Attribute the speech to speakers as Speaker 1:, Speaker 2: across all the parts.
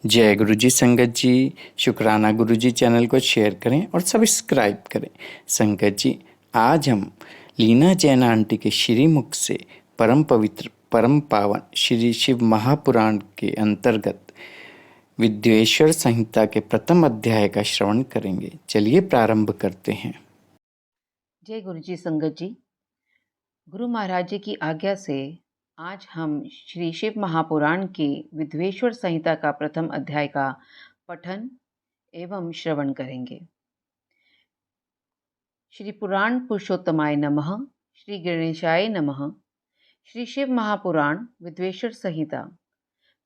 Speaker 1: जय गुरु जी संगत जी। शुक्राना गुरु जी चैनल को शेयर करें और सब्सक्राइब करें। संगत जी, आज हम लीना जैन आंटी के श्रीमुख से परम पवित्र परम पावन श्री शिव महापुराण के अंतर्गत विद्वेश्वर संहिता के प्रथम अध्याय का श्रवण करेंगे। चलिए प्रारंभ करते हैं।
Speaker 2: जय गुरु जी संगत जी। गुरु महाराज जी की आज्ञा से आज हम श्री शिव महापुराण की विद्वेश्वर संहिता का प्रथम अध्याय का पठन एवं श्रवण करेंगे। श्री पुराण पुरुषोत्तमाय नमः। श्री गणेशाय नमः। श्री शिव महापुराण विद्वेश्वर संहिता।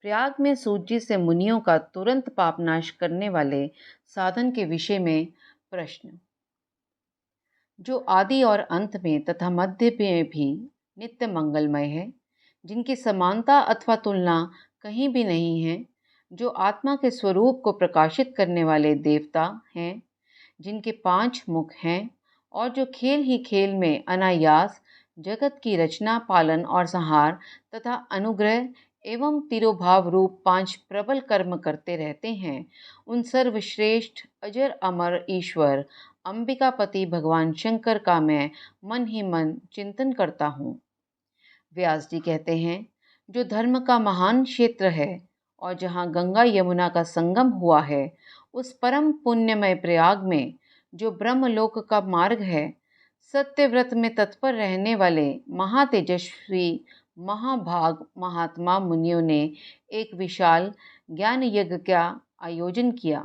Speaker 2: प्रयाग में सूत जी से मुनियों का तुरंत पापनाश करने वाले साधन के विषय में प्रश्न। जो आदि और अंत में तथा मध्य में भी नित्य मंगलमय है, जिनकी समानता अथवा तुलना कहीं भी नहीं है, जो आत्मा के स्वरूप को प्रकाशित करने वाले देवता हैं, जिनके 5 मुख हैं और जो खेल ही खेल में अनायास जगत की रचना, पालन और संहार तथा अनुग्रह एवं तिरोभाव रूप 5 प्रबल कर्म करते रहते हैं, उन सर्वश्रेष्ठ अजर अमर ईश्वर अंबिकापति भगवान शंकर का मैं मन ही मन चिंतन करता हूँ। व्यास जी कहते हैं, जो धर्म का महान क्षेत्र है और जहाँ गंगा यमुना का संगम हुआ है, उस परम पुण्यमय प्रयाग में जो ब्रह्मलोक का मार्ग है, सत्यव्रत में तत्पर रहने वाले महातेजस्वी महाभाग महात्मा मुनियों ने एक विशाल ज्ञान यज्ञ का आयोजन किया।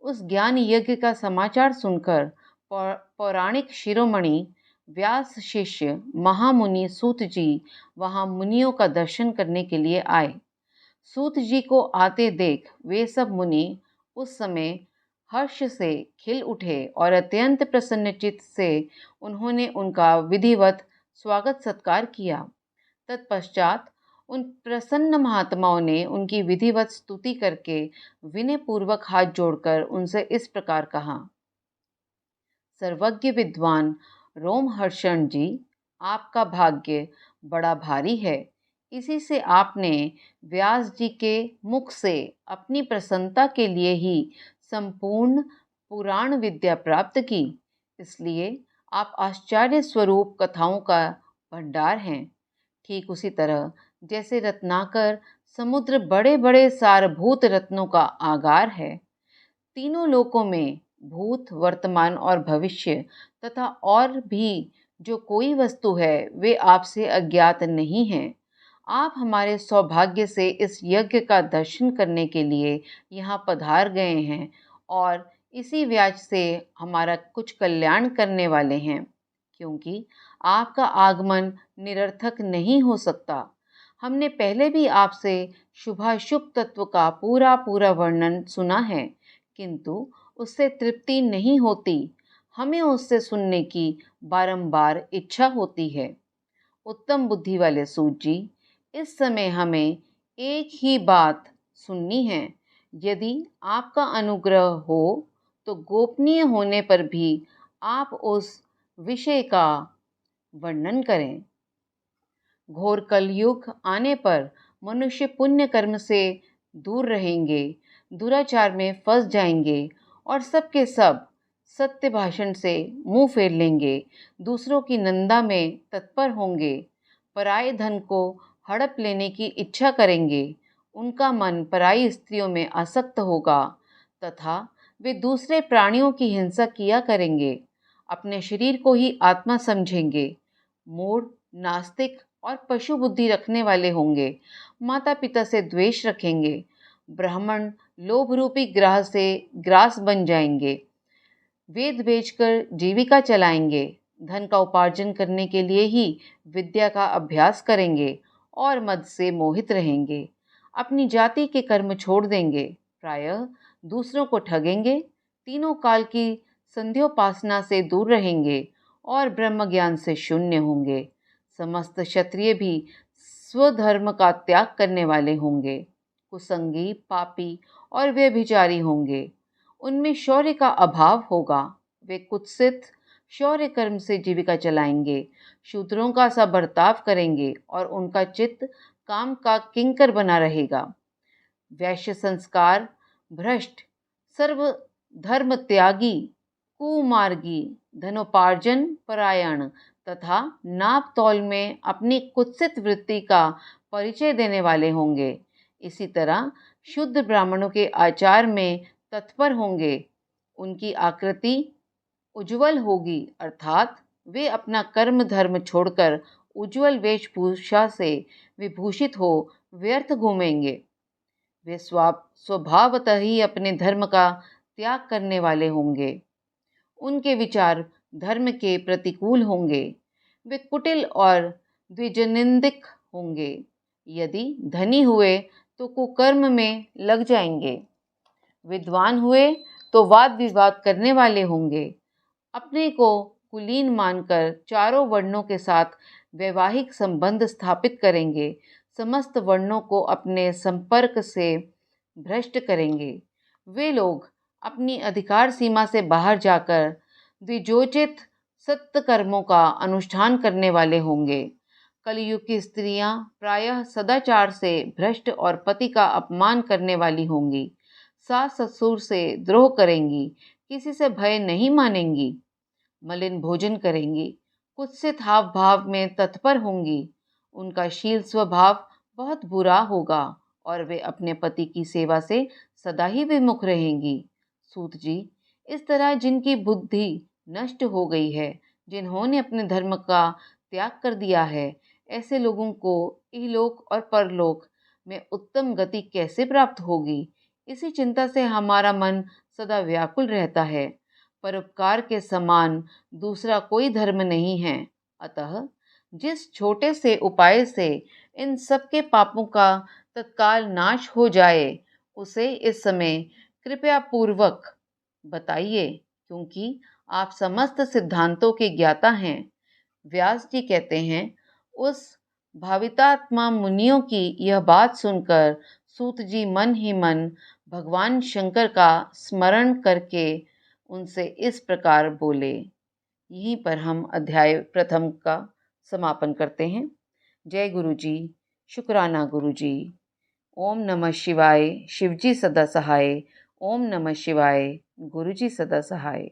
Speaker 2: उस ज्ञान यज्ञ का समाचार सुनकर पौराणिक शिरोमणि व्यास शिष्य महामुनि सूत जी वहां मुनियों का दर्शन करने के लिए आए। सूत जी को आते देख वे सब मुनि उस समय हर्ष से खिल उठे और अत्यंत प्रसन्नचित्त से उन्होंने उनका विधिवत स्वागत सत्कार किया। तत्पश्चात उन प्रसन्न महात्माओं ने उनकी विधिवत स्तुति करके विनय पूर्वक हाथ जोड़कर उनसे इस प्रकार कहा। सर्वज्ञ विद्वान रोमहर्षण जी, आपका भाग्य बड़ा भारी है। इसी से आपने व्यास जी के मुख से अपनी प्रसन्नता के लिए ही संपूर्ण पुराण विद्या प्राप्त की। इसलिए आप आश्चर्य स्वरूप कथाओं का भंडार हैं। ठीक उसी तरह जैसे रत्नाकर समुद्र बड़े बड़े सारभूत रत्नों का आगार है। तीनों लोकों में भूत, वर्तमान और भविष्य तथा और भी जो कोई वस्तु है, वे आपसे अज्ञात नहीं हैं। आप हमारे सौभाग्य से इस यज्ञ का दर्शन करने के लिए यहाँ पधार गए हैं और इसी व्याज से हमारा कुछ कल्याण करने वाले हैं, क्योंकि आपका आगमन निरर्थक नहीं हो सकता। हमने पहले भी आपसे शुभाशुभ तत्व का पूरा पूरा वर्णन सुना है, किंतु उससे तृप्ति नहीं होती। हमें उससे सुनने की बारंबार इच्छा होती है। उत्तम बुद्धि वाले सूत जी, इस समय हमें एक ही बात सुननी है। यदि आपका अनुग्रह हो तो गोपनीय होने पर भी आप उस विषय का वर्णन करें। घोर कलयुग आने पर मनुष्य पुण्य कर्म से दूर रहेंगे, दुराचार में फंस जाएंगे और सबके सब सत्य भाषण से मुंह फेर लेंगे, दूसरों की निंदा में तत्पर होंगे, पराये धन को हड़प लेने की इच्छा करेंगे, उनका मन पराई स्त्रियों में आसक्त होगा तथा वे दूसरे प्राणियों की हिंसा किया करेंगे, अपने शरीर को ही आत्मा समझेंगे, मूढ़, नास्तिक और पशु बुद्धि रखने वाले होंगे, माता पिता से द्वेष रखेंगे, ब्राह्मण लोभ रूपी ग्राह से ग्रास बन जाएंगे, वेद बेचकर जीविका चलाएंगे, धन का उपार्जन करने के लिए ही विद्या का अभ्यास करेंगे और मद से मोहित रहेंगे, अपनी जाति के कर्म छोड़ देंगे, प्रायः दूसरों को ठगेंगे, तीनों काल की संध्योपासना से दूर रहेंगे और ब्रह्म ज्ञान से शून्य होंगे। समस्त क्षत्रिय भी स्वधर्म का त्याग करने वाले होंगे, कुसंगी, पापी और व्यभिचारी होंगे। उनमें शौर्य का अभाव होगा। वे कुत्सित शौर्य कर्म से जीविका चलाएंगे, शूद्रों का सा बर्ताव करेंगे और उनका चित्त काम का किंकर बना रहेगा। वैश्य संस्कार भ्रष्ट, सर्वधर्म त्यागी, कुमार्गी, धनोपार्जन परायण तथा नाप तौल में अपनी कुत्सित वृत्ति का परिचय देने वाले होंगे। इसी तरह शुद्ध ब्राह्मणों के आचार में तत्पर होंगे। उनकी आकृति उज्ज्वल होगी, अर्थात वे अपना कर्म धर्म छोड़कर उज्ज्वल वेशभूषा से विभूषित हो व्यर्थ घूमेंगे। वे स्वभावतः ही अपने धर्म का त्याग करने वाले होंगे। उनके विचार धर्म के प्रतिकूल होंगे। वे कुटिल और द्विजनिंदक होंगे। यदि धनी हुए तो कुकर्म में लग जाएंगे। विद्वान हुए तो वाद विवाद करने वाले होंगे। अपने को कुलीन मानकर चारों वर्णों के साथ वैवाहिक संबंध स्थापित करेंगे। समस्त वर्णों को अपने संपर्क से भ्रष्ट करेंगे। वे लोग अपनी अधिकार सीमा से बाहर जाकर द्विजोचित सत्कर्मों का अनुष्ठान करने वाले होंगे। कलयुग की स्त्रियां प्रायः सदाचार से भ्रष्ट और पति का अपमान करने वाली होंगी। सास ससुर से द्रोह करेंगी, किसी से भय नहीं मानेंगी, मलिन भोजन करेंगी, कुत्सित हाव भाव में तत्पर होंगी। उनका शील स्वभाव बहुत बुरा होगा और वे अपने पति की सेवा से सदा ही विमुख रहेंगी। सूत जी, इस तरह जिनकी बुद्धि नष्ट हो गई है, जिन्होंने अपने धर्म का त्याग कर दिया है, ऐसे लोगों को इहलोक और परलोक में उत्तम गति कैसे प्राप्त होगी? इसी चिंता से हमारा मन सदा व्याकुल रहता है। परोपकार के समान दूसरा कोई धर्म नहीं है। अतः जिस छोटे से उपाय से इन सबके पापों का तत्काल नाश हो जाए, उसे इस समय कृपया पूर्वक बताइए, क्योंकि आप समस्त सिद्धांतों के ज्ञाता हैं। व्यास जी कहते हैं, उस भावितात्मा मुनियों की यह बात सुनकर सूत जी मन ही मन भगवान शंकर का स्मरण करके उनसे इस प्रकार बोले। यहीं पर हम अध्याय प्रथम का समापन करते हैं। जय गुरु जी, शुक्राना गुरु जी। ओम नमः शिवाय। शिवजी सदा सहाय। ओम नमः शिवाय। गुरु जी सदा सहाय।